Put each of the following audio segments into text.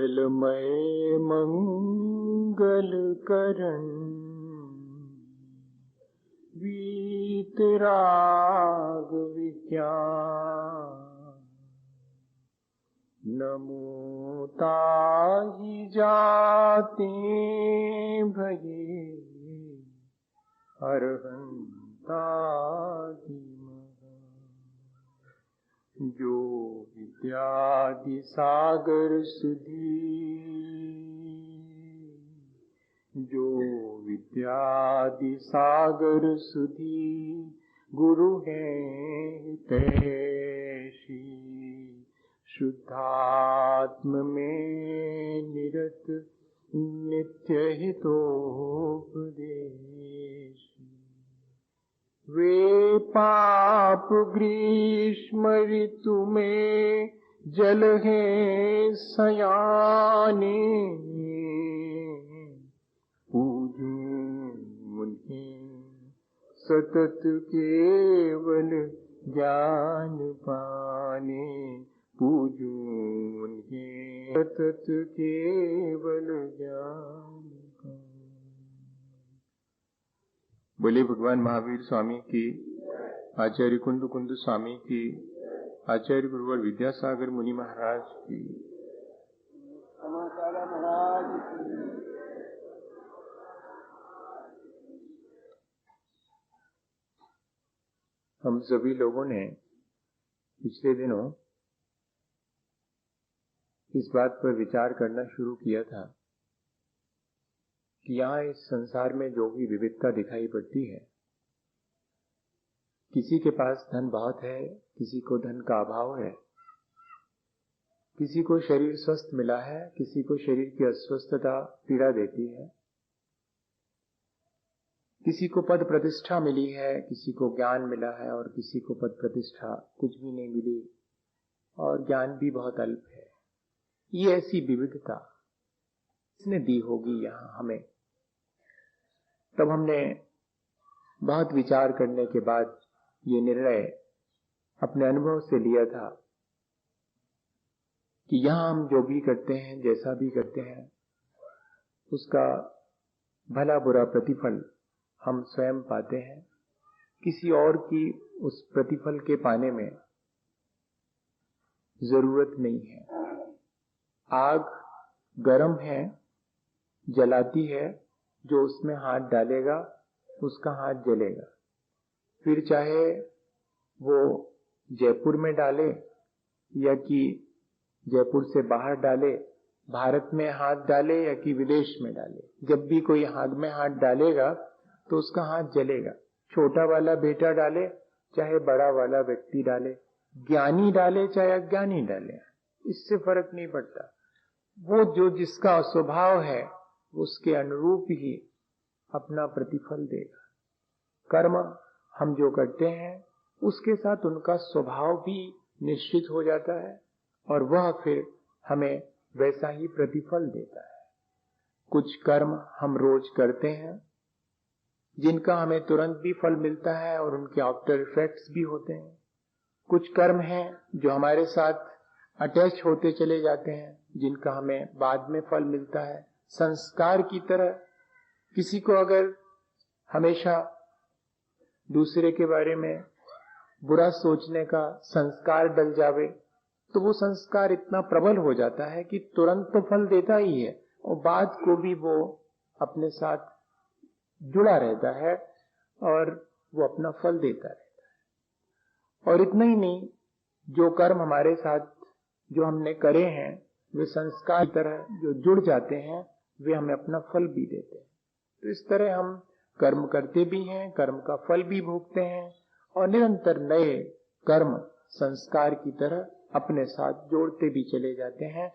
मंगलमय मंगल करण वीतराग विज्ञान नमो ताहि जाते भये अरहंतादि जो विद्यादि सागर सुधी जो विद्यादि सागर सुधी गुरु है तैसी शुद्धात्म में निरत नित्य हितोपदेश वे पाप ग्रीष्म ऋतु में जल है सयाने पूजूं उन्हें सतत केवल ज्ञान पाने पूजूं उन्हें सतत केवल ज्ञान पाने। बोले भगवान महावीर स्वामी की, आचार्य कुंद कुंद स्वामी की, आचार्य गुरुवर विद्यासागर मुनि महाराज की। हम सभी लोगों ने पिछले दिनों इस बात पर विचार करना शुरू किया था कि यहाँ इस संसार में जो भी विविधता दिखाई पड़ती है, किसी के पास धन बहुत है, किसी को धन का अभाव है, किसी को शरीर स्वस्थ मिला है, किसी को शरीर की अस्वस्थता पीड़ा देती है, किसी को पद प्रतिष्ठा मिली है, किसी को ज्ञान मिला है और किसी को पद प्रतिष्ठा कुछ भी नहीं मिली और ज्ञान भी बहुत अल्प है। ये ऐसी विविधता इसने दी होगी यहाँ हमें। तब हमने बहुत विचार करने के बाद ये निर्णय अपने अनुभव से लिया था कि यहाँ हम जो भी करते हैं, जैसा भी करते हैं, उसका भला बुरा प्रतिफल हम स्वयं पाते हैं। किसी और की उस प्रतिफल के पाने में जरूरत नहीं है। आग गर्म है, जलाती है, जो उसमें हाथ डालेगा उसका हाथ जलेगा। फिर चाहे वो जयपुर में डाले या कि जयपुर से बाहर डाले, भारत में हाथ डाले या कि विदेश में डाले, जब भी कोई आग में हाथ डालेगा तो उसका हाथ जलेगा। छोटा वाला बेटा डाले चाहे बड़ा वाला व्यक्ति डाले, ज्ञानी डाले चाहे अज्ञानी डाले, इससे फर्क नहीं पड़ता। वो जो जिसका स्वभाव है उसके अनुरूप ही अपना प्रतिफल देगा। कर्म हम जो करते हैं उसके साथ उनका स्वभाव भी निश्चित हो जाता है और वह फिर हमें वैसा ही प्रतिफल देता है। कुछ कर्म हम रोज करते हैं जिनका हमें तुरंत भी फल मिलता है और उनके आफ्टर इफेक्ट्स भी होते हैं। कुछ कर्म हैं जो हमारे साथ अटैच होते चले जाते हैं, जिनका हमें बाद में फल मिलता है। संस्कार की तरह किसी को अगर हमेशा दूसरे के बारे में बुरा सोचने का संस्कार डल जावे तो वो संस्कार इतना प्रबल हो जाता है कि तुरंत तो फल देता ही है और बाद को भी वो अपने साथ जुड़ा रहता है और वो अपना फल देता रहता है। और इतना ही नहीं, जो कर्म हमारे साथ जो हमने करे हैं वे संस्कार की तरह जो जुड़ जाते हैं, वे हमें अपना फल भी देते हैं। तो इस तरह हम कर्म करते भी हैं, कर्म का फल भी भोगते हैं और निरंतर नए कर्म संस्कार की तरह अपने साथ जोड़ते भी चले जाते हैं।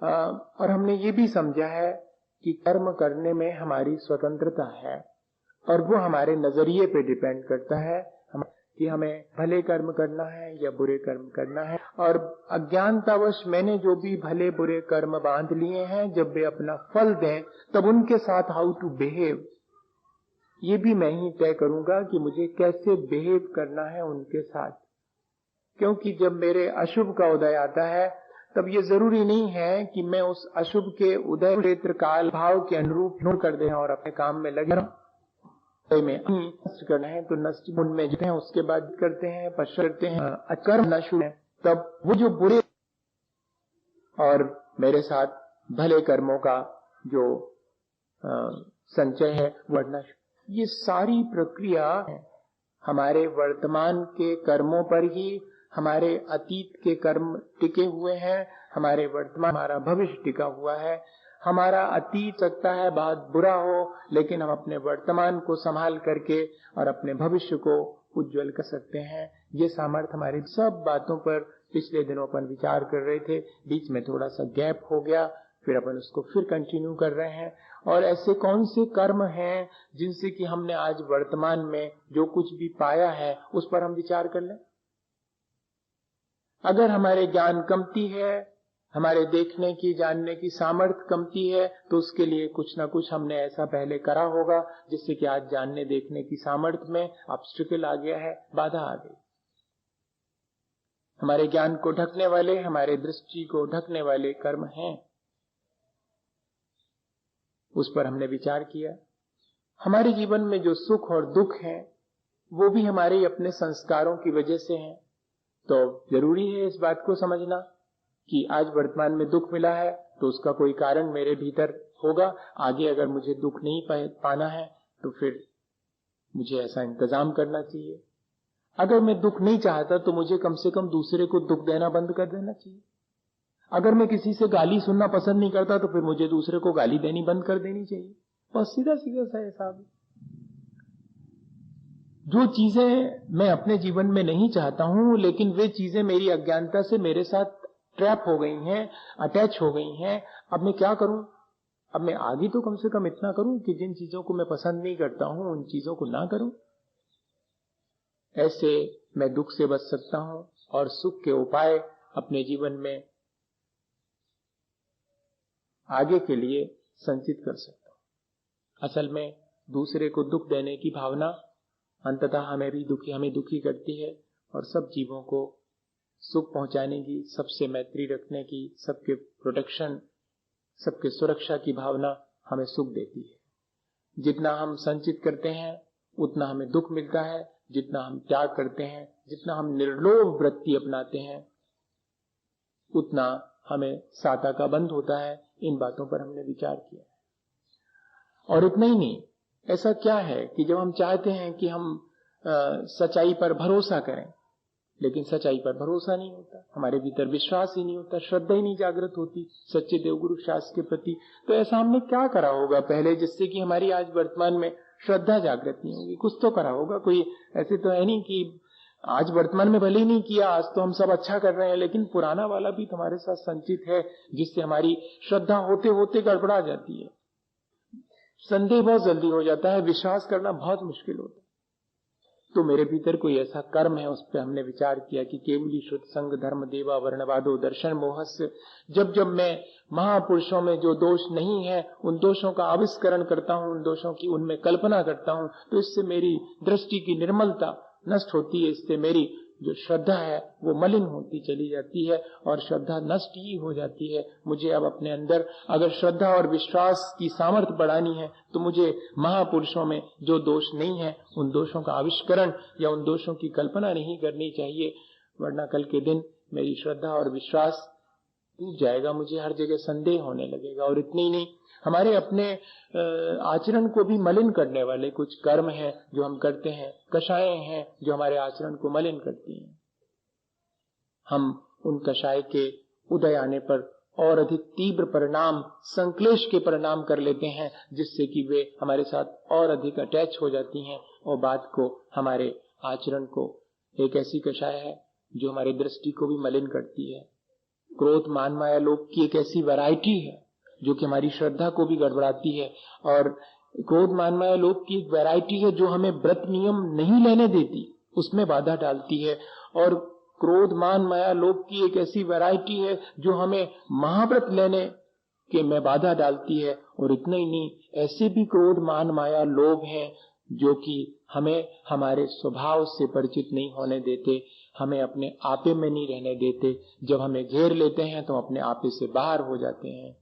और हमने ये भी समझा है कि कर्म करने में हमारी स्वतंत्रता है और वो हमारे नजरिए पे डिपेंड करता है कि हमें भले कर्म करना है या बुरे कर्म करना है। और अज्ञानतावश मैंने जो भी भले बुरे कर्म बांध लिए हैं, जब वे अपना फल दें तब उनके साथ हाउ टू बिहेव, ये भी मैं ही तय करूंगा कि मुझे कैसे बिहेव करना है उनके साथ। क्योंकि जब मेरे अशुभ का उदय आता है तब ये जरूरी नहीं है कि मैं उस अशुभ के उदय क्षेत्र काल भाव के अनुरूप कर दें और अपने काम में लगे रहूं। में नष्ट करना है तो नष्ट उनमें जो है उसके बाद करते हैं, पश्चात करते हैं, अकर्म नष्ट है, तब वो जो बुरे और मेरे साथ भले कर्मों का जो संचय है बढ़ना, ये सारी प्रक्रिया हमारे वर्तमान के कर्मों पर ही हमारे अतीत के कर्म टिके हुए हैं, हमारे वर्तमान हमारा भविष्य टिका हुआ है। हमारा अतीत सकता है बहुत बुरा हो, लेकिन हम अपने वर्तमान को संभाल करके और अपने भविष्य को उज्जवल कर सकते हैं। ये सामर्थ्य हमारी सब बातों पर पिछले दिनों अपन विचार कर रहे थे, बीच में थोड़ा सा गैप हो गया, फिर अपन उसको फिर कंटिन्यू कर रहे हैं। और ऐसे कौन से कर्म हैं जिनसे कि हमने आज वर्तमान में जो कुछ भी पाया है उस पर हम विचार कर लें। अगर हमारे ज्ञान कमती है, हमारे देखने की जानने की सामर्थ्य कमती है, तो उसके लिए कुछ ना कुछ हमने ऐसा पहले करा होगा जिससे कि आज जानने देखने की सामर्थ्य में ऑब्स्टेकल आ गया है, बाधा आ गई। हमारे ज्ञान को ढकने वाले, हमारे दृष्टि को ढकने वाले कर्म हैं, उस पर हमने विचार किया। हमारे जीवन में जो सुख और दुख है वो भी हमारे अपने संस्कारों की वजह से हैं। तो जरूरी है इस बात को समझना कि आज वर्तमान में दुख मिला है तो उसका कोई कारण मेरे भीतर होगा। आगे अगर मुझे दुख नहीं पाना है तो फिर मुझे ऐसा इंतजाम करना चाहिए। अगर मैं दुख नहीं चाहता तो मुझे कम से कम दूसरे को दुख देना बंद कर देना चाहिए। अगर मैं किसी से गाली सुनना पसंद नहीं करता तो फिर मुझे दूसरे को गाली देनी बंद कर देनी चाहिए। बस सीधा सीधा सा हिसाब। जो चीजें मैं अपने जीवन में नहीं चाहता हूं, लेकिन वे चीजें मेरी अज्ञानता से मेरे साथ ट्रैप हो गई हैं, अटैच हो गई हैं, अब मैं क्या करूं? अब मैं आगे तो कम से कम इतना करूं कि जिन चीजों को मैं पसंद नहीं करता हूं उन चीजों को ना करूं। ऐसे मैं दुख से बच सकता हूं और सुख के उपाय अपने जीवन में आगे के लिए संचित कर सकता हूं। असल में दूसरे को दुख देने की भावना अंततः हमें दुखी करती है और सब जीवों को सुख पहुंचाने की, सबसे मैत्री रखने की, सबके प्रोटेक्शन, सबके सुरक्षा की भावना हमें सुख देती है। जितना हम संचित करते हैं उतना हमें दुख मिलता है, जितना हम त्याग करते हैं, जितना हम निर्लोभ वृत्ति अपनाते हैं उतना हमें साता का बंध होता है। इन बातों पर हमने विचार किया है। और इतना ही नहीं, ऐसा क्या है कि जब हम चाहते हैं कि हम सच्चाई पर भरोसा करें, लेकिन सच्चाई पर भरोसा नहीं होता, हमारे भीतर विश्वास ही नहीं होता, श्रद्धा ही नहीं जागृत होती सच्चे देवगुरु शास्त्र के प्रति, तो ऐसा हमने क्या करा होगा पहले जिससे कि हमारी आज वर्तमान में श्रद्धा जागृत नहीं होगी? कुछ तो करा होगा। कोई ऐसे तो है नहीं कि आज वर्तमान में भले ही नहीं किया, आज तो हम सब अच्छा कर रहे हैं, लेकिन पुराना वाला भी तुम्हारे साथ संचित है जिससे हमारी श्रद्धा होते होते गड़बड़ा जाती है, संदेह बहुत जल्दी हो जाता है, विश्वास करना बहुत मुश्किल होता है। तो मेरे भीतर कोई ऐसा कर्म है, उस पर हमने विचार किया कि केवली शुद्ध संग धर्म देवा वर्णवादो दर्शन मोहस्य। जब जब मैं महापुरुषों में जो दोष नहीं है उन दोषों का आविष्करण करता हूं, उन दोषों की उनमें कल्पना करता हूं, तो इससे मेरी दृष्टि की निर्मलता नष्ट होती है, इससे मेरी जो श्रद्धा है वो मलिन होती चली जाती है और श्रद्धा नष्ट ही हो जाती है। मुझे अब अपने अंदर अगर श्रद्धा और विश्वास की सामर्थ्य बढ़ानी है तो मुझे महापुरुषों में जो दोष नहीं है उन दोषों का आविष्करण या उन दोषों की कल्पना नहीं करनी चाहिए, वरना कल के दिन मेरी श्रद्धा और विश्वास टूट जाएगा, मुझे हर जगह संदेह होने लगेगा। और इतनी ही नहीं, हमारे अपने आचरण को भी मलिन करने वाले कुछ कर्म हैं जो हम करते हैं, कषायें हैं जो हमारे आचरण को मलिन करती हैं। हम उन कषाय के उदय आने पर और अधिक तीव्र परिणाम, संक्लेश के परिणाम कर लेते हैं, जिससे कि वे हमारे साथ और अधिक अटैच हो जाती हैं और बात को, हमारे आचरण को, एक ऐसी कषाय है जो हमारी दृष्टि को भी मलिन करती है। क्रोध मान माया लोभ की एक ऐसी वैरायटी है जो कि हमारी श्रद्धा को भी गड़बड़ाती है, और क्रोध मान माया लोभ की एक वैरायटी है जो हमें व्रत नियम नहीं लेने देती, उसमें बाधा डालती है। और क्रोध मान माया लोभ की एक ऐसी वैरायटी है जो हमें महाव्रत लेने के में बाधा डालती है। और इतना ही नहीं, ऐसे भी क्रोध मान माया लोभ हैं जो कि हमें हमारे स्वभाव से परिचित नहीं होने देते, हमें अपने आपे में नहीं रहने देते। जब हमें घेर लेते हैं तो अपने आपे से बाहर हो जाते हैं।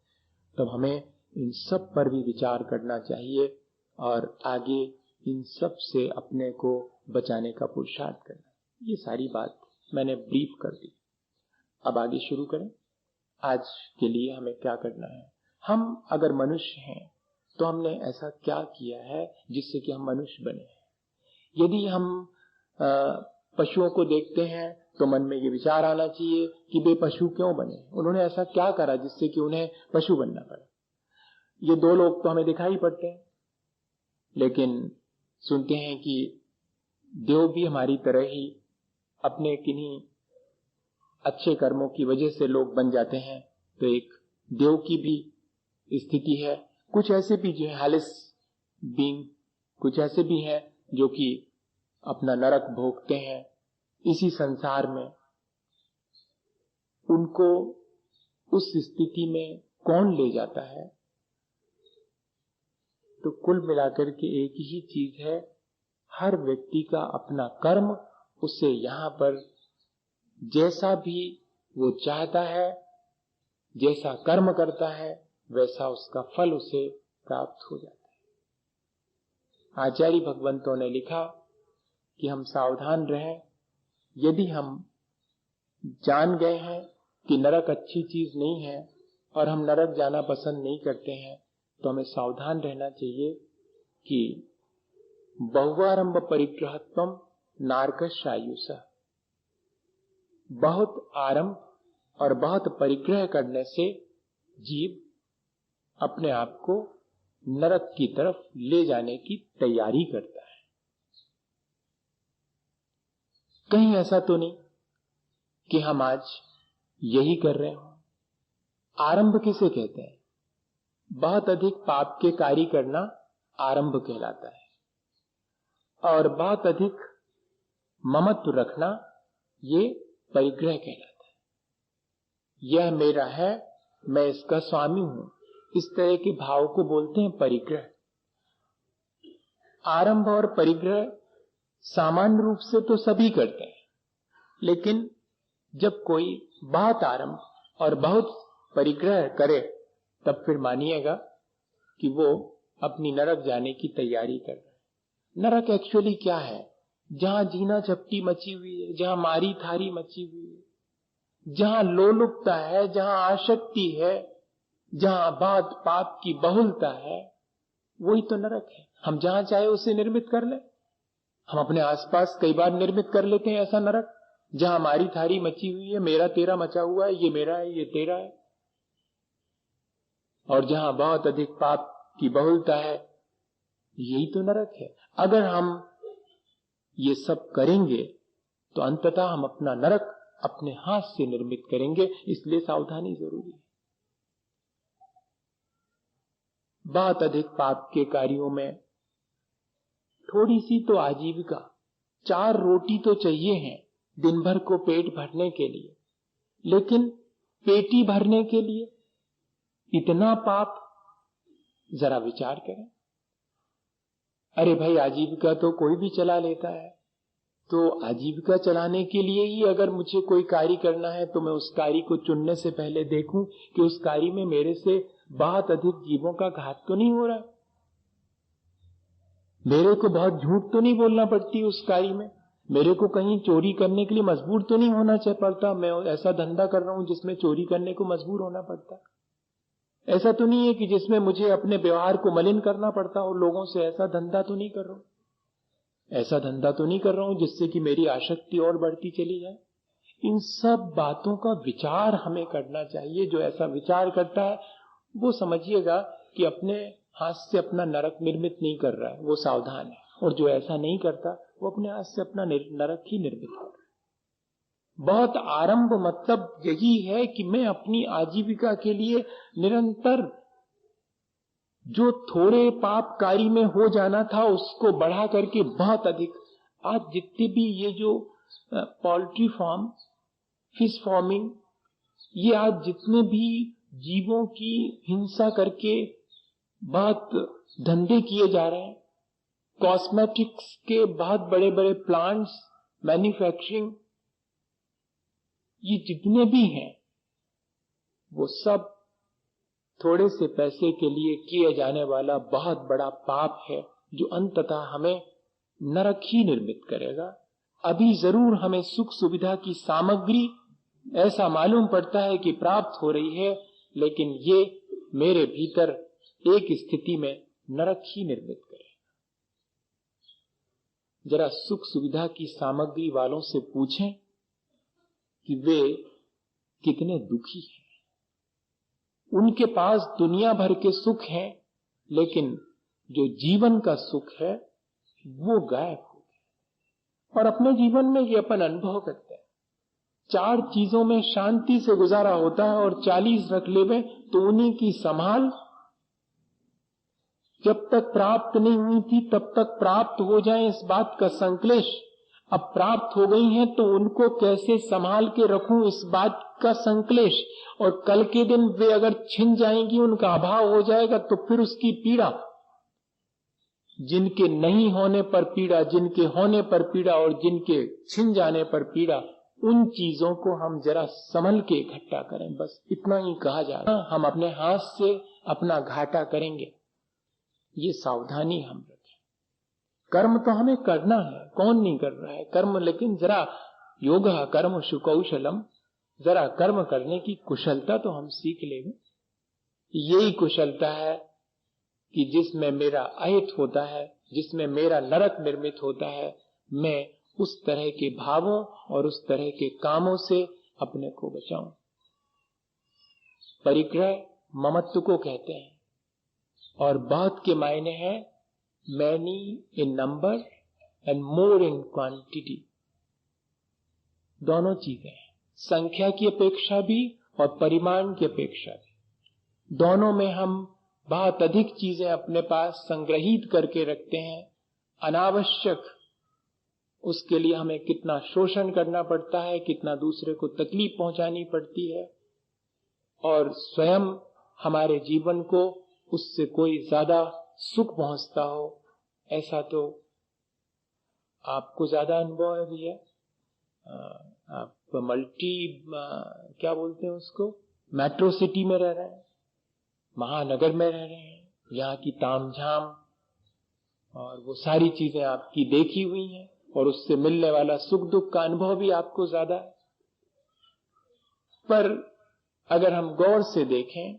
तब हमें इन सब पर भी विचार करना चाहिए और आगे इन सब से अपने को बचाने का पुरुषार्थ करना। ये सारी बात मैंने ब्रीफ कर दी। अब आगे शुरू करें। आज के लिए हमें क्या करना है? हम अगर मनुष्य हैं तो हमने ऐसा क्या किया है जिससे कि हम मनुष्य बने हैं? यदि हम पशुओं को देखते हैं तो मन में ये विचार आना चाहिए कि वे पशु क्यों बने, उन्होंने ऐसा क्या करा जिससे कि उन्हें पशु बनना पड़ा। ये दो लोग तो हमें दिखाई पड़ते हैं, लेकिन सुनते हैं कि देव भी हमारी तरह ही अपने किन्हीं अच्छे कर्मों की वजह से लोग बन जाते हैं। तो एक देव की भी स्थिति है। कुछ ऐसे भी जो है हालिस बीइंग, कुछ ऐसे भी हैं जो कि अपना नरक भोगते हैं इसी संसार में। उनको उस स्थिति में कौन ले जाता है? तो कुल मिलाकर के एक ही चीज है, हर व्यक्ति का अपना कर्म उसे यहां पर जैसा भी वो चाहता है, जैसा कर्म करता है, वैसा उसका फल उसे प्राप्त हो जाता है। आचार्य भगवंतों ने लिखा कि हम सावधान रहें। यदि हम जान गए हैं कि नरक अच्छी चीज नहीं है और हम नरक जाना पसंद नहीं करते हैं, तो हमें सावधान रहना चाहिए कि बहुआरंभ परिग्रहत्वम नारकशायुष, बहुत आरंभ और बहुत परिग्रह करने से जीव अपने आप को नरक की तरफ ले जाने की तैयारी करता है। कहीं ऐसा तो नहीं कि हम आज यही कर रहे हो। आरंभ किसे कहते हैं? बहुत अधिक पाप के कार्य करना आरंभ कहलाता है, और बहुत अधिक ममत्व रखना ये परिग्रह कहलाता है। यह मेरा है, मैं इसका स्वामी हूं, इस तरह के भाव को बोलते हैं परिग्रह। आरंभ और परिग्रह सामान्य रूप से तो सभी करते हैं, लेकिन जब कोई बहुत आरंभ और बहुत परिग्रह करे तब फिर मानिएगा कि वो अपनी नरक जाने की तैयारी कर रहा है। नरक एक्चुअली क्या है? जहां जीना झपटी मची हुई है, जहां मारी थारी मची हुई है, जहां लोलुपता है, जहां आसक्ति है, जहां बहुत पाप की बहुलता है, वही तो नरक है। हम जहां चाहे उसे निर्मित कर ले। हम अपने आसपास कई बार निर्मित कर लेते हैं ऐसा नरक, जहां मारी थारी मची हुई है, मेरा तेरा मचा हुआ है, ये मेरा है, ये तेरा है, और जहां बहुत अधिक पाप की बहुलता है, यही तो नरक है। अगर हम ये सब करेंगे तो अंततः हम अपना नरक अपने हाथ से निर्मित करेंगे, इसलिए सावधानी जरूरी है। बहुत अधिक पाप के कार्यों में थोड़ी सी तो आजीविका, 4 रोटी तो चाहिए हैं दिन भर को पेट भरने के लिए, लेकिन पेटी भरने के लिए इतना पाप, जरा विचार करें। अरे भाई, आजीविका तो कोई भी चला लेता है, तो आजीविका चलाने के लिए ही अगर मुझे कोई कार्य करना है तो मैं उस कार्य को चुनने से पहले देखूं कि उस कार्य में मेरे से बहुत अधिक जीवों का घात तो नहीं हो रहा, मेरे को बहुत झूठ तो नहीं बोलना पड़ती उस कार्य में, मेरे को कहीं चोरी करने के लिए मजबूर तो नहीं होना पड़ता, मैं ऐसा धंधा कर रहा हूं जिसमें चोरी करने को मजबूर होना पड़ता, ऐसा तो नहीं है कि जिसमें मुझे अपने व्यवहार को मलिन करना पड़ता हो लोगों से, ऐसा धंधा तो नहीं कर रहा हूं, ऐसा धंधा तो नहीं कर रहा हूं जिससे कि मेरी आसक्ति और बढ़ती चली जाए। इन सब बातों का विचार हमें करना चाहिए। जो ऐसा विचार करता है वो समझिएगा कि अपने हाथ से अपना नरक निर्मित नहीं कर रहा है, वो सावधान है। और जो ऐसा नहीं करता वो अपने हाथ से अपना नरक ही निर्मित कर रहा है। बहुत आरंभ मतलब यही है कि मैं अपनी आजीविका के लिए निरंतर जो थोड़े पाप कार्य में हो जाना था उसको बढ़ा करके बहुत अधिक, आज जितने भी ये जो पोल्ट्री फार्म, फिश फार्मिंग, ये आज जितने भी जीवों की हिंसा करके बहुत धंधे किए जा रहे हैं, कॉस्मेटिक्स के बहुत बड़े बड़े प्लांट्स, मैन्युफैक्चरिंग, ये जितने भी हैं वो सब थोड़े से पैसे के लिए किए जाने वाला बहुत बड़ा पाप है, जो अंततः हमें नरक ही निर्मित करेगा। अभी जरूर हमें सुख सुविधा की सामग्री ऐसा मालूम पड़ता है कि प्राप्त हो रही है, लेकिन ये मेरे भीतर एक स्थिति में नरक ही निर्मित करेगा। जरा सुख सुविधा की सामग्री वालों से पूछें कि वे कितने दुखी हैं। उनके पास दुनिया भर के सुख हैं, लेकिन जो जीवन का सुख है वो गायब हो गया। और अपने जीवन में ये अपन अनुभव करते हैं, 4 चीजों में शांति से गुजारा होता है और 40 रख लेवे तो उन्हीं की संभाल जब तक प्राप्त नहीं हुई थी तब तक प्राप्त हो जाए इस बात का संक्लेश, अब प्राप्त हो गई हैं तो उनको कैसे संभाल के रखूं इस बात का संक्लेश, और कल के दिन वे अगर छिन जाएंगी, उनका अभाव हो जाएगा तो फिर उसकी पीड़ा। जिनके नहीं होने पर पीड़ा, जिनके होने पर पीड़ा और जिनके छिन जाने पर पीड़ा, उन चीजों को हम जरा संभल के इकट्ठा करें, बस इतना ही कहा जा रहा है। हम अपने हाथ से अपना घाटा करेंगे, ये सावधानी हम रखें। कर्म तो हमें करना है, कौन नहीं कर रहा है कर्म, लेकिन जरा योग कर्म सुकौशलम, जरा कर्म करने की कुशलता तो हम सीख लेंगे। यही कुशलता है कि जिसमें मेरा अहित होता है, जिसमें मेरा नरक निर्मित होता है, मैं उस तरह के भावों और उस तरह के कामों से अपने को बचाऊं। परिग्रह ममत्व को कहते हैं, और बहुत के मायने हैं many in number and more in quantity. दोनों चीजें हैं, संख्या की अपेक्षा भी और परिमाण की अपेक्षा भी। दोनों में हम बहुत अधिक चीजें अपने पास संग्रहित करके रखते हैं, अनावश्यक। उसके लिए हमें कितना शोषण करना पड़ता है, कितना दूसरे को तकलीफ पहुंचानी पड़ती है, और स्वयं हमारे जीवन को उससे कोई ज्यादा सुख पहुंचता हो, ऐसा तो आपको ज्यादा अनुभव है भैया। आप क्या बोलते हैं उसको, मेट्रो सिटी में रह रहे हैं, महानगर में रह रहे हैं, यहाँ की तामझाम और वो सारी चीजें आपकी देखी हुई हैं, और उससे मिलने वाला सुख दुख का अनुभव भी आपको ज्यादा है। पर अगर हम गौर से देखें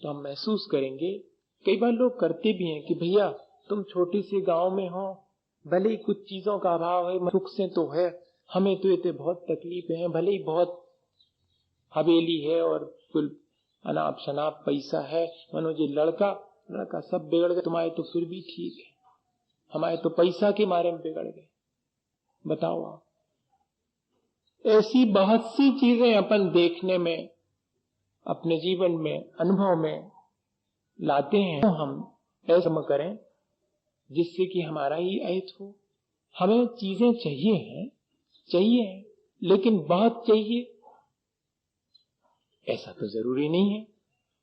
तो हम महसूस करेंगे, कई बार लोग करते भी हैं कि भैया तुम छोटी सी गांव में हो, भले ही कुछ चीजों का अभाव है, सुख से तो है, हमें तो ये बहुत तकलीफें हैं, भले ही बहुत हवेली है और कुल अनाप शनाप पैसा है, मनो जी लड़का सब बिगड़ गए, तुम्हारे तो फिर भी ठीक है, हमारे तो पैसा के मारे में बिगड़ गए। बताओ आप, ऐसी बहुत सी चीजें अपन देखने में, अपने जीवन में, अनुभव में लाते हैं। तो हम ऐसा करें जिससे कि हमारा ही अहित हो। हमें चीजें चाहिए, लेकिन बहुत चाहिए ऐसा तो जरूरी नहीं है।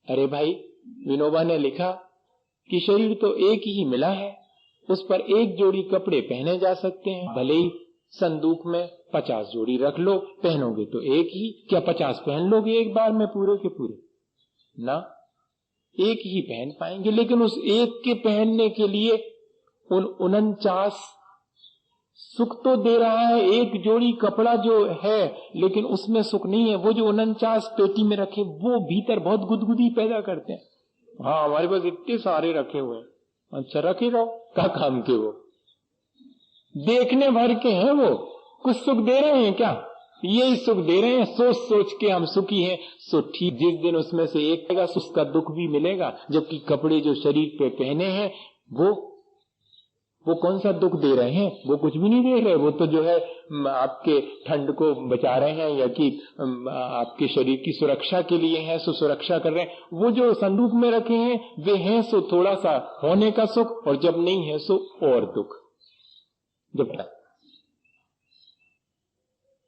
अरे भाई, विनोबा ने लिखा कि शरीर तो एक ही मिला है, उस पर एक जोड़ी कपड़े पहने जा सकते हैं, भले ही संदूक में 50 जोड़ी रख लो, पहनोगे तो एक ही, क्या 50 पहन लोगे एक बार में पूरे के पूरे? ना, एक ही पहन पाएंगे। लेकिन उस एक के पहनने के लिए उन 49 सुख तो दे रहा है एक जोड़ी कपड़ा जो है, लेकिन उसमें सुख नहीं है। वो जो 49 पेटी में रखे, वो भीतर बहुत गुदगुदी पैदा करते हैं। हाँ, हमारे पास इतने सारे रखे हुए हैं। अच्छा, रखे रहो, क्या काम के? वो देखने भर के हैं, वो कुछ सुख दे रहे हैं क्या? यही सुख दे रहे हैं, सोच सोच के हम सुखी हैं। सो ठीक, जिस दिन उसमें से एक आएगा उसका दुख भी मिलेगा, जबकि कपड़े जो शरीर पे पहने हैं वो कौन सा दुख दे रहे हैं? वो कुछ भी नहीं दे रहे। वो तो जो है आपके ठंड को बचा रहे हैं, या कि आपके शरीर की सुरक्षा के लिए है, सो सुरक्षा कर रहे हैं। वो जो संदूक में रखे हैं वे हैं सो थोड़ा सा होने का सुख, और जब नहीं है सो और दुख। जब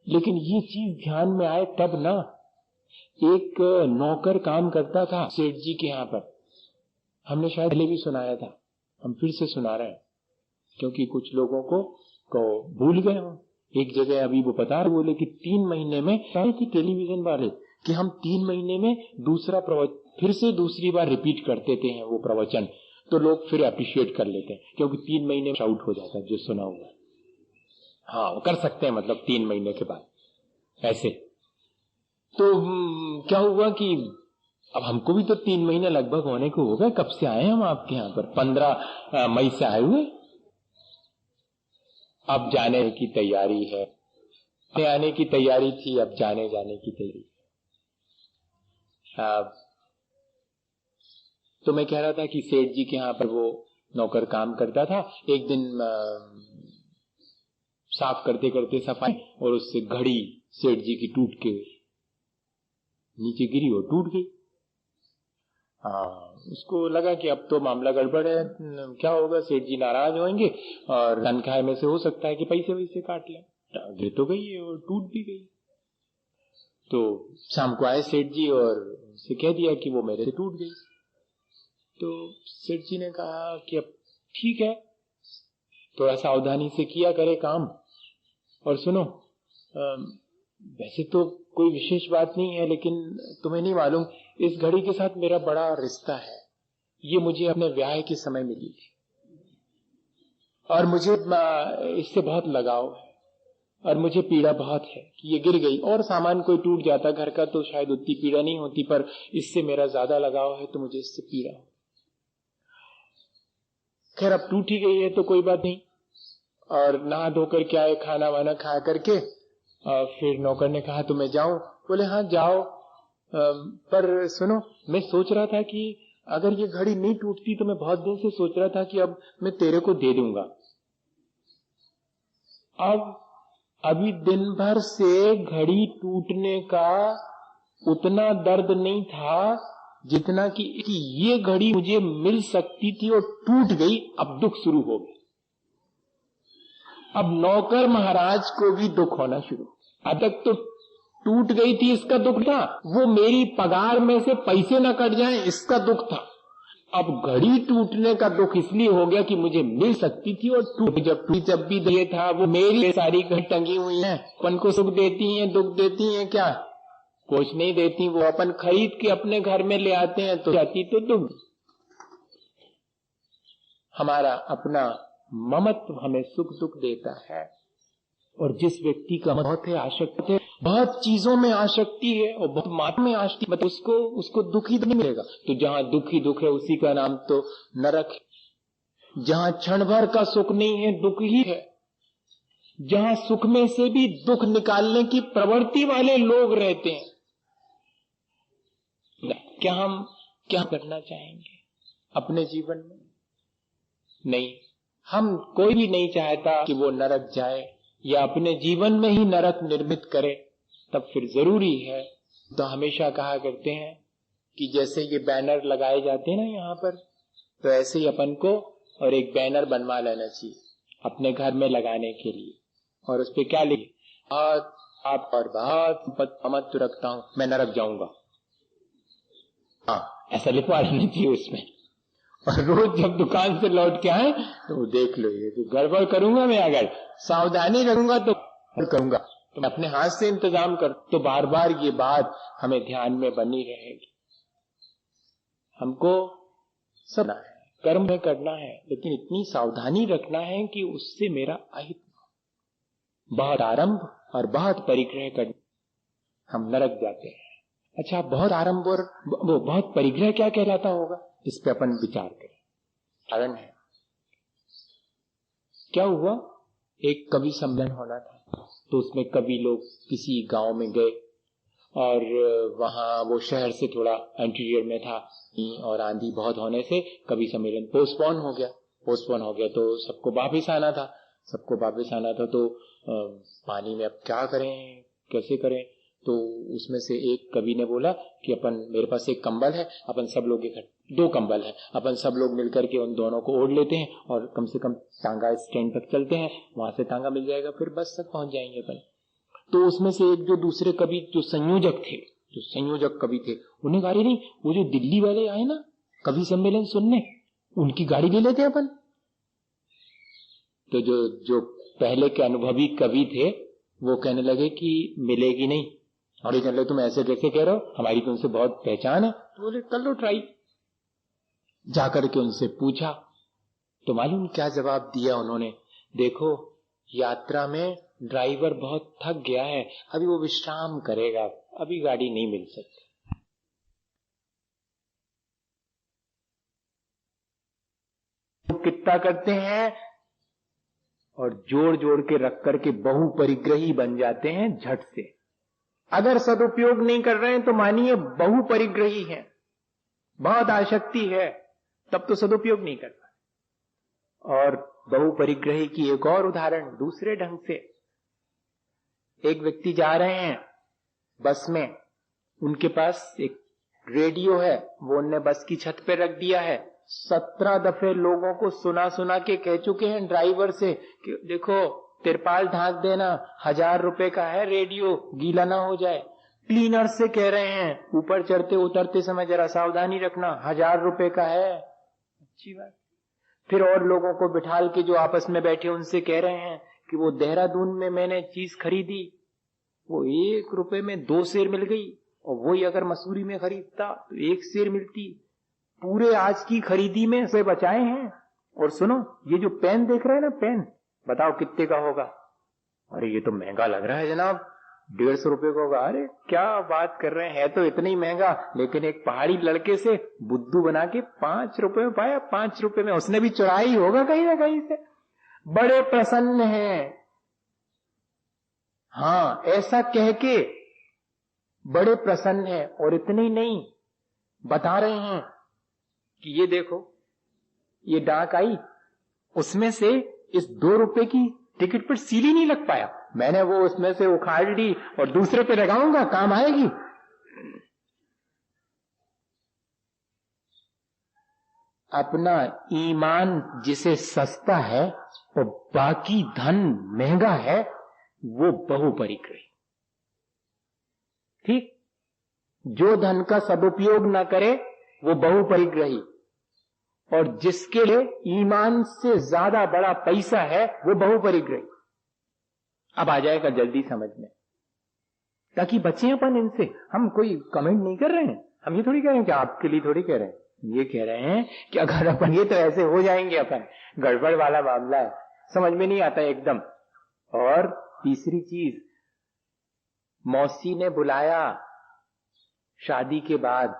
लेकिन ये चीज ध्यान में आए तब ना। एक नौकर काम करता था सेठ जी के यहाँ पर, हमने शायद पहले भी सुनाया था, हम फिर से सुना रहे हैं, क्योंकि कुछ लोगों को भूल गए हो एक जगह अभी वो बता रहे, बोले कि 3 महीने में कहे थी टेलीविजन वाले कि हम 3 महीने में दूसरा प्रवचन फिर से दूसरी बार रिपीट कर देते हैं वो प्रवचन, तो लोग फिर अप्रिशिएट कर लेते हैं, क्योंकि 3 महीने में आउट हो जाता है जो सुना हुआ। हाँ, वो कर सकते हैं, मतलब 3 महीने के बाद ऐसे। तो क्या हुआ कि अब हमको भी तो 3 महीने लगभग होने को हो गए। कब से आए हम आपके यहाँ पर? 15 मई से आए हुए। अब जाने की तैयारी है, आने की तैयारी थी, अब जाने की तैयारी। तो मैं कह रहा था कि सेठ जी के यहाँ पर वो नौकर काम करता था। एक दिन साफ करते करते सफाई, और उससे घड़ी सेठ जी की टूट के नीचे गिरी और टूट गई। उसको लगा कि अब तो मामला गड़बड़ है, क्या होगा, सेठ जी नाराज होंगे और तनख्वाह में से हो सकता है कि पैसे वैसे काट लें। गिर तो गई है और टूट भी गई। तो शाम को आए सेठ जी और उसे कह दिया कि वो मेरे से टूट गई। तो सेठ जी ने कहा कि अब ठीक है, थोड़ा सावधानी से किया करे काम, और सुनो, वैसे तो कोई विशेष बात नहीं है, लेकिन तुम्हें नहीं मालूम, इस घड़ी के साथ मेरा बड़ा रिश्ता है। ये मुझे अपने ब्याह के समय मिली थी और मुझे इससे बहुत लगाव है, और मुझे पीड़ा बहुत है कि ये गिर गई। और सामान कोई टूट जाता घर का तो शायद उतनी पीड़ा नहीं होती, पर इससे मेरा ज्यादा लगाव है तो मुझे इससे पीड़ा हो। खैर, अब टूट ही गई है तो कोई बात नहीं। और नहा धोकर क्या है, खाना वाना खा करके फिर नौकर ने कहा तो मैं जाऊं? बोले हाँ जाओ, पर सुनो, मैं सोच रहा था कि अगर ये घड़ी नहीं टूटती तो मैं बहुत दिन से सोच रहा था कि अब मैं तेरे को दे दूंगा। अब अभी दिन भर से घड़ी टूटने का उतना दर्द नहीं था जितना कि ये घड़ी मुझे मिल सकती थी और टूट गई, अब दुख शुरू हो गया। अब नौकर महाराज को भी दुख होना शुरू। अब तक तो टूट गई थी इसका दुख था, वो मेरी पगार में से पैसे न कट जाएं इसका दुख था। अब घड़ी टूटने का दुख इसलिए हो गया कि मुझे मिल सकती थी और टूट। जब भी दे था वो मेरी सारी घड़ी टंगी हुई है, अपन को सुख देती हैं दुख देती हैं क्या? कुछ नहीं देती, वो अपन खरीद के अपने घर में ले आते हैं तो जाती तो दुख। हमारा अपना ममत्व हमें सुख दुख देता है। और जिस व्यक्ति का बहुत है आसक्ति है, बहुत चीजों में आसक्ति है और बहुत मात्रा में आसक्ति, मतलब उसको दुख ही नहीं मिलेगा। तो जहां दुख ही दुख है उसी का नाम तो नरक है। जहां क्षण भर का सुख नहीं है दुख ही है। जहां सुख में से भी दुख निकालने की प्रवृत्ति वाले लोग रहते हैं। क्या हम क्या करना चाहेंगे अपने जीवन में? नहीं, हम कोई भी नहीं चाहता कि वो नरक जाए या अपने जीवन में ही नरक निर्मित करे। तब फिर जरूरी है, तो हमेशा कहा करते हैं कि जैसे ये बैनर लगाए जाते हैं ना यहाँ पर, तो ऐसे ही अपन को और एक बैनर बनवा लेना चाहिए अपने घर में लगाने के लिए। और उस पर क्या लिखे, बहुत आप और बहुत मत रखता हूं, मैं नरक जाऊंगा। हाँ, ऐसा लिखवा लेना चाहिए उसमें। और रोज जब दुकान से लौट के आए तो देख लो, ये तो गड़बड़ करूंगा मैं, अगर सावधानी रखूंगा तो करूंगा, तो मैं अपने हाथ से इंतजाम कर। तो बार बार ये बात हमें ध्यान में बनी रहेगी। हमको सब है, कर्म में करना है, लेकिन इतनी सावधानी रखना है कि उससे मेरा अहित, बहुत आरंभ और बहुत परिग्रह कर हम नरक जाते हैं। अच्छा, बहुत आरंभ और वो बहुत परिग्रह क्या कहलाता होगा, इस पे अपन विचार करें। कारण है, क्या हुआ, एक कवि सम्मेलन होना था, तो उसमें कवि लोग किसी गांव में गए और वहां वो शहर से थोड़ा इंटीरियर में था और आंधी बहुत होने से कवि सम्मेलन पोस्टपोन हो गया। तो सबको वापस आना था। तो पानी में अब क्या करें, कैसे करें? तो उसमें से एक कवि ने बोला कि मेरे पास एक कंबल है, अपन सब लोग 2 कंबल है, अपन सब लोग मिलकर के उन दोनों को ओढ़ लेते हैं और कम से कम टांगा स्टैंड तक चलते हैं, वहां से टांगा मिल जाएगा, फिर बस तक पहुंच जाएंगे अपन। तो उसमें से एक जो दूसरे कवि जो संयोजक कवि थे, उन्हें गाड़ी नहीं, वो जो दिल्ली वाले आए ना कवि सम्मेलन सुनने, उनकी गाड़ी ले लेते अपन। तो जो पहले के अनुभवी कवि थे, वो कहने लगे कि मिलेगी नहीं। और ये कहने लगे तुम ऐसे कैसे कह रहे हो, हमारी तो उनसे बहुत पहचान है। तो बोले कर लो ट्राई। जाकर के उनसे पूछा तो मालूम क्या जवाब दिया उन्होंने, देखो यात्रा में ड्राइवर बहुत थक गया है, अभी वो विश्राम करेगा, अभी गाड़ी नहीं मिल सकती। कितना करते हैं और जोड़ जोड़ के रख करके बहुपरिग्रही बन जाते हैं झट से। अगर सदुपयोग नहीं कर रहे हैं तो मानिए बहुपरिग्रही हैं, बहुत आसक्ति है, तब तो सदुपयोग नहीं कर पाए। और बहुपरिग्रही की एक और उदाहरण दूसरे ढंग से, एक व्यक्ति जा रहे हैं बस में, उनके पास एक रेडियो है, वो उनने बस की छत पे रख दिया है। 17 दफे लोगों को सुना सुना के कह चुके हैं ड्राइवर से कि देखो तिरपाल ढांक देना, 1000 रुपए का है रेडियो, गीला ना हो जाए। क्लीनर से कह रहे हैं ऊपर चढ़ते उतरते समय जरा सावधानी रखना, 1000 रुपए का है। अच्छी बात। फिर और लोगों को बिठाल के जो आपस में बैठे उनसे कह रहे हैं कि वो देहरादून में मैंने चीज खरीदी, वो 1 रुपए में 2 सेर मिल गई, और वही अगर मसूरी में खरीदता तो 1 सेर मिलती। पूरे आज की खरीदी में से बचाए हैं। और सुनो, ये जो पेन देख रहे हैं ना, पेन बताओ कितने का होगा? अरे ये तो महंगा लग रहा है जनाब, 150 रुपए का होगा। अरे क्या बात कर रहे हैं, है तो इतना ही महंगा, लेकिन एक पहाड़ी लड़के से बुद्धू बना के 5 रुपए में पाया। 5 रुपए में उसने भी चुराया ही होगा कहीं ना कहीं से। बड़े प्रसन्न हैं। हाँ, ऐसा कह के बड़े प्रसन्न है। और इतने ही नहीं, बता रहे हैं कि ये देखो ये डाक आई, उसमें से इस 2 रुपए की टिकट पर सील ही नहीं लग पाया, मैंने वो उसमें से उखाड़ ली और दूसरे पे लगाऊंगा, काम आएगी। अपना ईमान जिसे सस्ता है और बाकी धन महंगा है, वो बहुपरिग्रही। ठीक, जो धन का सदुपयोग न करे वो बहुपरिग्रही, और जिसके लिए ईमान से ज्यादा बड़ा पैसा है वो बहुपरिग्रही। अब आ जाएगा जल्दी समझ में, ताकि बचे अपन इनसे। हम कोई कमेंट नहीं कर रहे हैं, हम ये थोड़ी कह रहे हैं कि आपके लिए थोड़ी कह रहे हैं, ये कह रहे हैं कि अगर अपन ये तो ऐसे हो जाएंगे, अपन गड़बड़ वाला मामला है, समझ में नहीं आता एकदम। और तीसरी चीज, मौसी ने बुलाया शादी के बाद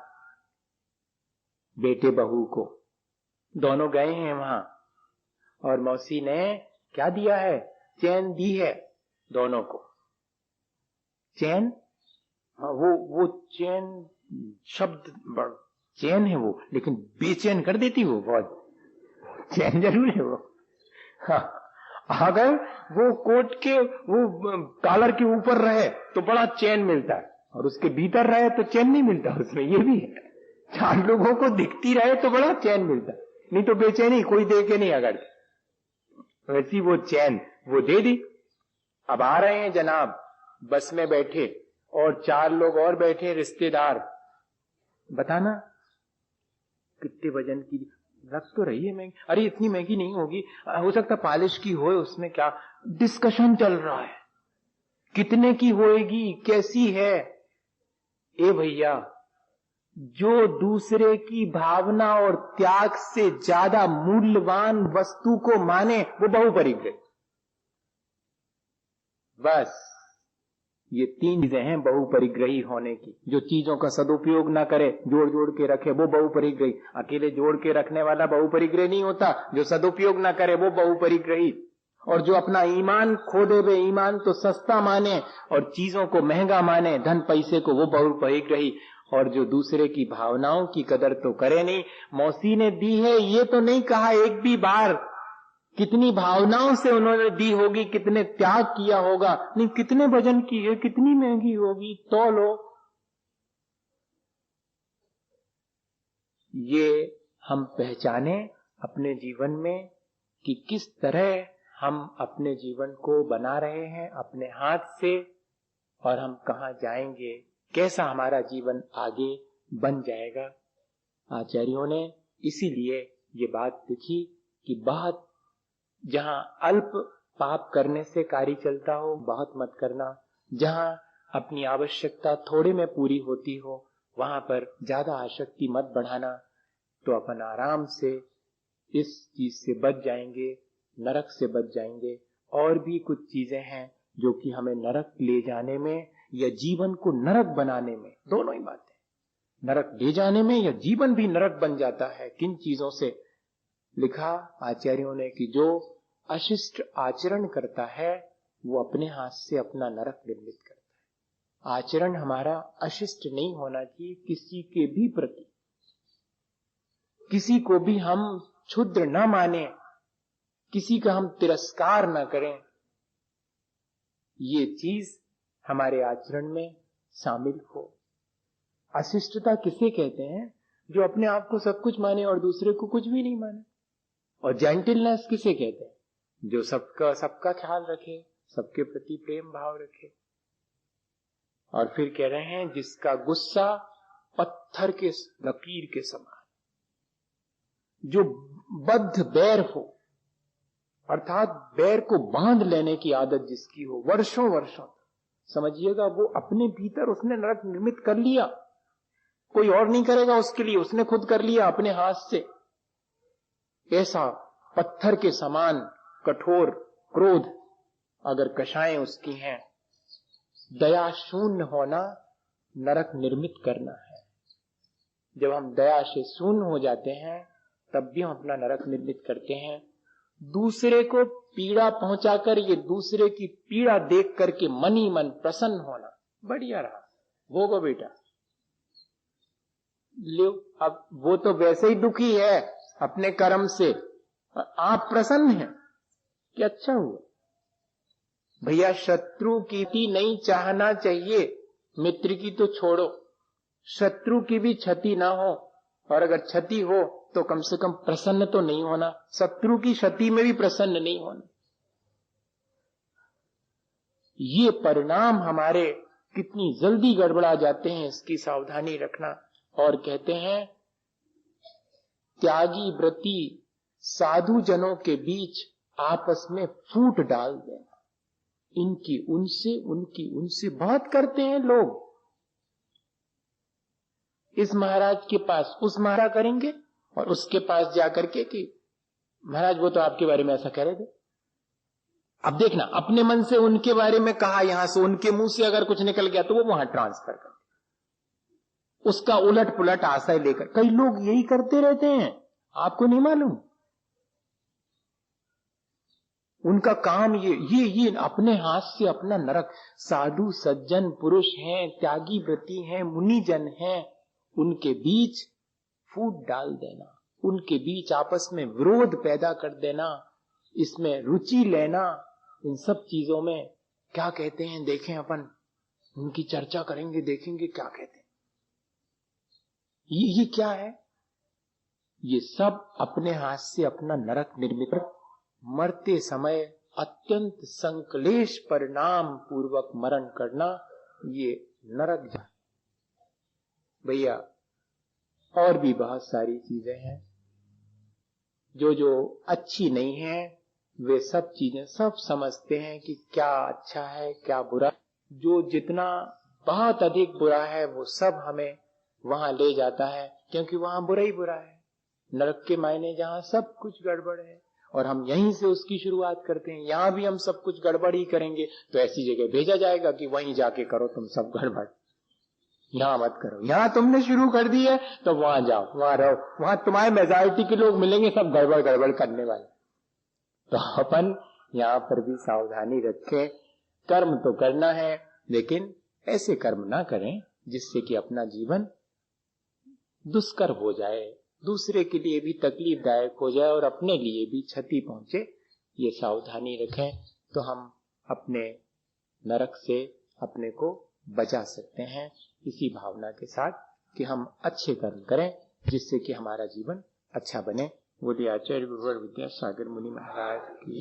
बेटे बहू को, दोनों गए हैं वहां, और मौसी ने क्या दिया है? चैन दी है दोनों को। चैन, वो चैन शब्द चैन है वो, लेकिन बेचैन कर देती वो बहुत। चैन जरूर है वो। हाँ, अगर वो कोट के वो कॉलर के ऊपर रहे तो बड़ा चैन मिलता है, और उसके भीतर रहे तो चैन नहीं मिलता उसमें, ये भी है। 4 लोगों को दिखती रहे तो बड़ा चैन मिलता है, नहीं तो बेचैनी कोई दे के नहीं। अगर वैसी वो चैन वो दे दी। अब आ रहे हैं जनाब, बस में बैठे और 4 लोग और बैठे रिश्तेदार। बताना कितने वजन की रख तो रही है महंगी, अरे इतनी महंगी नहीं होगी, हो सकता पॉलिश की हो, उसमें क्या डिस्कशन चल रहा है, कितने की होएगी, कैसी है। ए भैया, जो दूसरे की भावना और त्याग से ज्यादा मूल्यवान वस्तु को माने वो बहुपरिग्रही। बस ये 3 चीजें हैं बहुपरिग्रही होने की। जो चीजों का सदुपयोग ना करे, जोड़ जोड़ के रखे, वो बहुपरिग्रही। अकेले जोड़ के रखने वाला बहुपरिग्रही नहीं होता, जो सदुपयोग ना करे वो बहुपरिग्रही। और जो अपना ईमान खो दे, वे ईमान तो सस्ता माने और चीजों को महंगा माने, धन पैसे को, वो बहुपरिग्रही। और जो दूसरे की भावनाओं की कदर तो करे नहीं। मौसी ने दी है ये तो नहीं कहा एक भी बार, कितनी भावनाओं से उन्होंने दी होगी, कितने त्याग किया होगा, नहीं कितने वजन की है, कितनी महंगी होगी, तो लो। ये हम पहचाने अपने जीवन में कि किस तरह हम अपने जीवन को बना रहे हैं अपने हाथ से, और हम कहाँ जाएंगे, कैसा हमारा जीवन आगे बन जाएगा। आचार्यों ने इसीलिए ये बात लिखी कि बहुत जहां अल्प पाप करने से कार्य चलता हो बहुत मत करना। जहां अपनी आवश्यकता थोड़े में पूरी होती हो वहां पर ज्यादा आसक्ति मत बढ़ाना, तो अपन आराम से इस चीज से बच जाएंगे, नरक से बच जाएंगे। और भी कुछ चीजें हैं जो कि हमें नरक ले जाने में या जीवन को नरक बनाने में, दोनों ही बातें, नरक ले जाने में या जीवन भी नरक बन जाता है। किन चीजों से? लिखा आचार्यों ने कि जो अशिष्ट आचरण करता है वो अपने हाथ से अपना नरक निर्मित करता है। आचरण हमारा अशिष्ट नहीं होना चाहिए किसी के भी प्रति, किसी को भी हम क्षुद्र न माने, किसी का हम तिरस्कार न करें। ये चीज हमारे आचरण में शामिल हो। अशिष्टता किसे कहते हैं? जो अपने आप को सब कुछ माने और दूसरे को कुछ भी नहीं माने। और जेंटलनेस किसे कहते हैं? जो सबका ख्याल रखे, सबके प्रति प्रेम भाव रखे। और फिर कह रहे हैं जिसका गुस्सा पत्थर के लकीर के समान, जो बद्ध बैर हो, अर्थात बैर को बांध लेने की आदत जिसकी हो वर्षों वर्षों, समझिएगा वो अपने भीतर उसने नरक निर्मित कर लिया। कोई और नहीं करेगा उसके लिए, उसने खुद कर लिया अपने हाथ से। ऐसा पत्थर के समान कठोर क्रोध अगर कषाएं उसकी हैं, दया शून्य होना नरक निर्मित करना है। जब हम दया से शून्य हो जाते हैं तब भी हम अपना नरक निर्मित करते हैं। दूसरे को पीड़ा पहुंचाकर ये दूसरे की पीड़ा देख करके मन ही मन प्रसन्न होना, बढ़िया रहा, भोगो बेटा, लो। अब वो तो वैसे ही दुखी है अपने कर्म से, आप प्रसन्न हैं कि अच्छा हुआ। भैया शत्रु की नहीं चाहना चाहिए, मित्र की तो छोड़ो, शत्रु की भी क्षति ना हो, और अगर क्षति हो तो कम से कम प्रसन्न तो नहीं होना, शत्रु की क्षति में भी प्रसन्न नहीं होना। ये परिणाम हमारे कितनी जल्दी गड़बड़ा जाते हैं, इसकी सावधानी रखना। और कहते हैं त्यागी व्रती साधु जनों के बीच आपस में फूट डाल देना। इनकी उनसे, उनकी उनसे बात करते हैं लोग। इस महाराज के पास उस महाराज करेंगे और उसके पास जाकर के कि महाराज वो तो आपके बारे में ऐसा कह रहे थे। अब देखना, अपने मन से उनके बारे में कहा, यहां से उनके मुंह से अगर कुछ निकल गया तो वो वहां ट्रांसफर कर, उसका उलट पुलट आशय लेकर। कई लोग यही करते रहते हैं, आपको नहीं मालूम। उनका काम ये अपने हाथ से अपना नरक। साधु सज्जन पुरुष हैं, त्यागी व्रती हैं, मुनिजन हैं, उनके बीच फूट डाल देना, उनके बीच आपस में विरोध पैदा कर देना, इसमें रुचि लेना, इन सब चीजों में क्या कहते हैं देखें, अपन उनकी चर्चा करेंगे, देखेंगे क्या कहते हैं। ये क्या है? ये सब अपने हाथ से अपना नरक निर्मित, मरते समय अत्यंत संक्लेश परिणाम पूर्वक मरण करना, ये नरक जाए। भैया और भी बहुत सारी चीजें हैं जो अच्छी नहीं है। वे सब चीजें सब समझते हैं कि क्या अच्छा है क्या बुरा। जो जितना बहुत अधिक बुरा है वो सब हमें वहां ले जाता है, क्योंकि वहां बुरा ही बुरा है। नरक के मायने जहां सब कुछ गड़बड़ है और हम यहीं से उसकी शुरुआत करते हैं। यहां भी हम सब कुछ गड़बड़ ही करेंगे तो ऐसी जगह भेजा जाएगा कि वहीं जाके करो तुम सब गड़बड़, यहां मत करो। यहां तुमने शुरू कर दी है तो वहां जाओ, वहां रहो, वहां तुम्हारे मेजॉरिटी के लोग मिलेंगे सब गड़बड़ गड़बड़ करने वाले। तो अपन यहां पर भी सावधानी रखें। कर्म तो करना है, लेकिन ऐसे कर्म ना करें जिससे कि अपना जीवन दुष्कर हो जाए, दूसरे के लिए भी तकलीफदायक हो जाए और अपने लिए भी क्षति पहुंचे। ये सावधानी रखें तो हम अपने नरक से अपने को बचा सकते हैं, इसी भावना के साथ कि हम अच्छे कर्म करें जिससे कि हमारा जीवन अच्छा बने। बोलिए आचार्य गुरुवर विद्यासागर मुनि महाराज की।